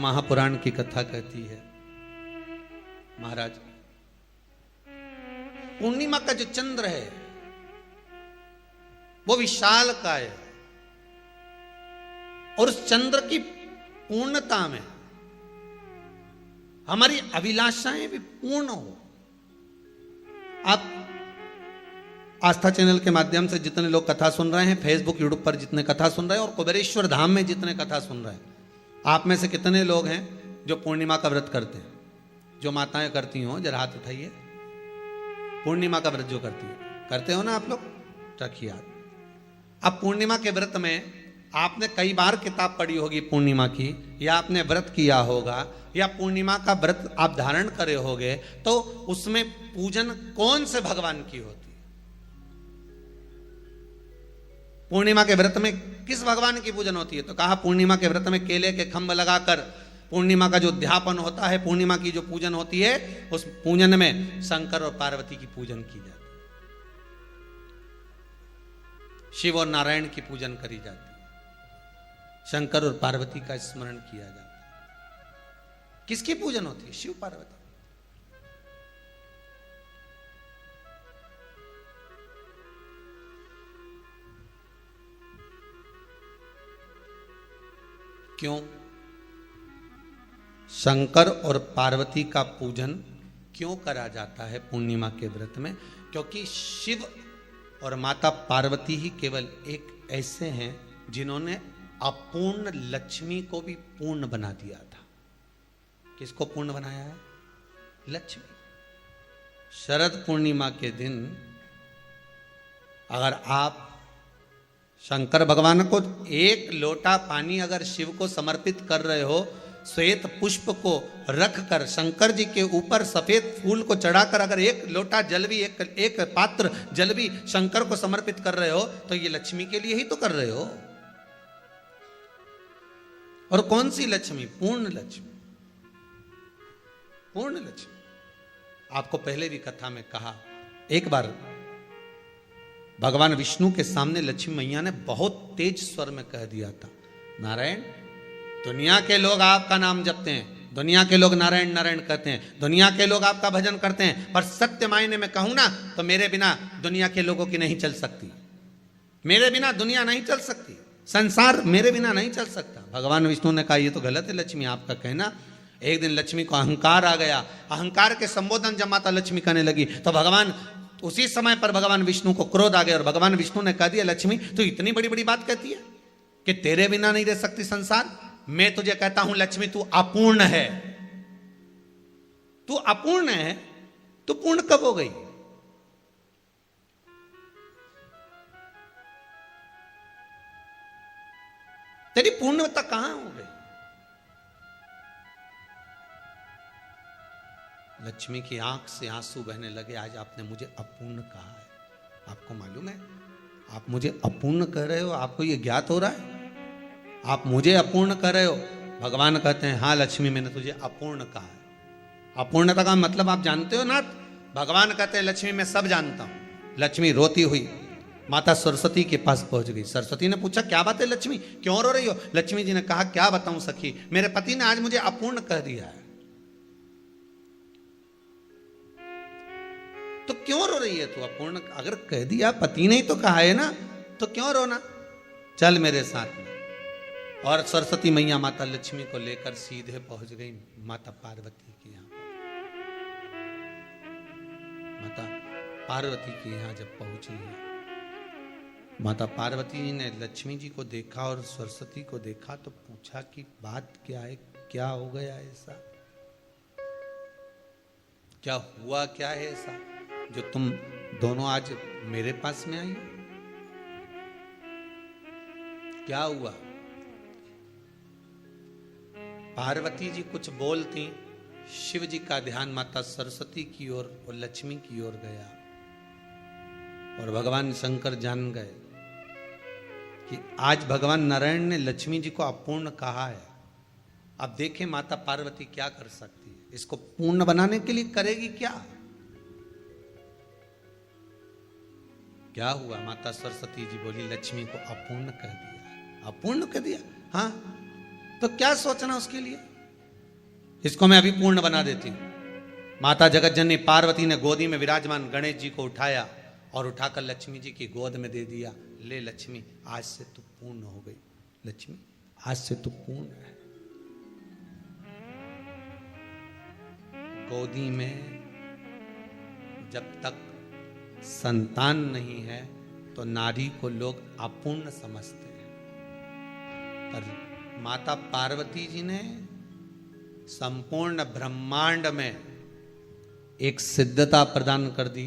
महापुराण की कथा कहती है, महाराज पूर्णिमा का जो चंद्र है वो विशाल काय है और उस चंद्र की पूर्णता में हमारी अभिलाषाएं भी पूर्ण हो। आप आस्था चैनल के माध्यम से जितने लोग कथा सुन रहे हैं, फेसबुक यूट्यूब पर जितने कथा सुन रहे हैं और कुबेरेश्वर धाम में जितने कथा सुन रहे हैं, आप में से कितने लोग हैं जो पूर्णिमा का व्रत करते हैं? जो माताएं करती हो जरा हाथ उठाइए। पूर्णिमा का व्रत जो करती है, करते हो ना आप लोग? रखिए हाथ। अब पूर्णिमा के व्रत में आपने कई बार किताब पढ़ी होगी पूर्णिमा की, या आपने व्रत किया होगा, या पूर्णिमा का व्रत आप धारण करे होगे, तो उसमें पूजन कौन से भगवान की होती है? पूर्णिमा के व्रत में किस भगवान की पूजन होती है? तो कहा पूर्णिमा के व्रत में केले के खंभ लगाकर पूर्णिमा का जो अध्यापन होता है, पूर्णिमा की जो पूजन होती है, उस पूजन में शंकर और पार्वती की पूजन की जाती है, शिव और नारायण की पूजन करी जाती है, शंकर और पार्वती का स्मरण किया जाता है। किसकी पूजन होती है? शिव पार्वती। क्यों शंकर और पार्वती का पूजन क्यों करा जाता है पूर्णिमा के व्रत में? क्योंकि शिव और माता पार्वती ही केवल एक ऐसे हैं जिन्होंने अपूर्ण लक्ष्मी को भी पूर्ण बना दिया था। किसको पूर्ण बनाया है? लक्ष्मी। शरद पूर्णिमा के दिन अगर आप शंकर भगवान को एक लोटा पानी अगर शिव को समर्पित कर रहे हो, श्वेत पुष्प को रख कर शंकर जी के ऊपर सफेद फूल को चढ़ाकर अगर एक लोटा जल भी, एक पात्र जल भी शंकर को समर्पित कर रहे हो, तो ये लक्ष्मी के लिए ही तो कर रहे हो। और कौन सी लक्ष्मी? पूर्ण लक्ष्मी। पूर्ण लक्ष्मी। आपको पहले भी कथा में कहा, एक बार भगवान विष्णु के सामने लक्ष्मी मैया ने बहुत तेज स्वर में कह दिया था, नारायण, दुनिया के लोग आपका नाम जपते हैं, दुनिया के लोग नारायण नारायण कहते हैं, दुनिया के लोग आपका भजन करते हैं, पर सत्य मायने में कहूं ना तो मेरे बिना दुनिया के लोगों की नहीं चल सकती, मेरे बिना दुनिया नहीं चल सकती, संसार मेरे बिना नहीं चल सकता। भगवान विष्णु ने कहा, ये तो गलत है लक्ष्मी आपका कहना। एक दिन लक्ष्मी को अहंकार आ गया, अहंकार के संबोधन जब माता लक्ष्मी करने लगी तो भगवान उसी समय पर भगवान विष्णु को क्रोध आ गया और भगवान विष्णु ने कह दिया, लक्ष्मी तू इतनी बड़ी बड़ी बात कहती है कि तेरे बिना नहीं रह सकती संसार। मैं तुझे कहता हूं लक्ष्मी, तू अपूर्ण है, तू अपूर्ण है, तू पूर्ण कब हो गई? तेरी पूर्णता कहां हो गई? लक्ष्मी की आंख से आंसू बहने लगे। आज आपने मुझे अपूर्ण कहा है, आपको मालूम है आप मुझे अपूर्ण कह रहे हो? आपको ये ज्ञात हो रहा है आप मुझे अपूर्ण कह रहे हो? भगवान कहते हैं, हाँ लक्ष्मी, मैंने तुझे अपूर्ण कहा है। अपूर्णता का मतलब आप जानते हो ना? भगवान कहते हैं, लक्ष्मी मैं सब जानता हूं। लक्ष्मी रोती हुई माता सरस्वती के पास पहुंच गई। सरस्वती ने पूछा, क्या बात है लक्ष्मी, क्यों रो रही हो? लक्ष्मी जी ने कहा, क्या बताऊं सखी, मेरे पति ने आज मुझे अपूर्ण कह दिया है। तो क्यों रो रही है तू? अपूर्ण अगर कह दिया, पति ने ही तो कहा है ना, तो क्यों रोना? चल मेरे साथ में। और सरस्वती मैया माता लक्ष्मी को लेकर सीधे पहुंच गई माता पार्वती के यहाँ। माता पार्वती के यहाँ जब पहुंची है, माता पार्वती जी ने लक्ष्मी जी को देखा और सरस्वती को देखा तो पूछा कि बात क्या है, क्या हो गया ऐसा, क्या हुआ, क्या है ऐसा जो तुम दोनों आज मेरे पास में आई हो? क्या हुआ? पार्वती जी कुछ बोलती, शिव जी का ध्यान माता सरस्वती की ओर और लक्ष्मी की ओर गया और भगवान शंकर जान गए कि आज भगवान नारायण ने लक्ष्मी जी को अपूर्ण कहा है। अब देखें माता पार्वती क्या कर सकती है, इसको पूर्ण बनाने के लिए करेगी क्या? क्या हुआ? माता सरस्वती जी बोली, लक्ष्मी को अपूर्ण कह दिया। अपूर्ण कह दिया? हाँ, तो क्या सोचना उसके लिए? इसको मैं अभी पूर्ण बना देती हूं। माता जगतजननी पार्वती ने गोदी में विराजमान गणेश जी को उठाया और उठाकर लक्ष्मी जी की गोद में दे दिया। ले लक्ष्मी, आज से तू पूर्ण हो गई। लक्ष्मी, आज से तू पूर्ण है। गोदी में जब तक संतान नहीं है तो नारी को लोग अपूर्ण समझते हैं, पर माता पार्वती जी ने संपूर्ण ब्रह्मांड में एक सिद्धता प्रदान कर दी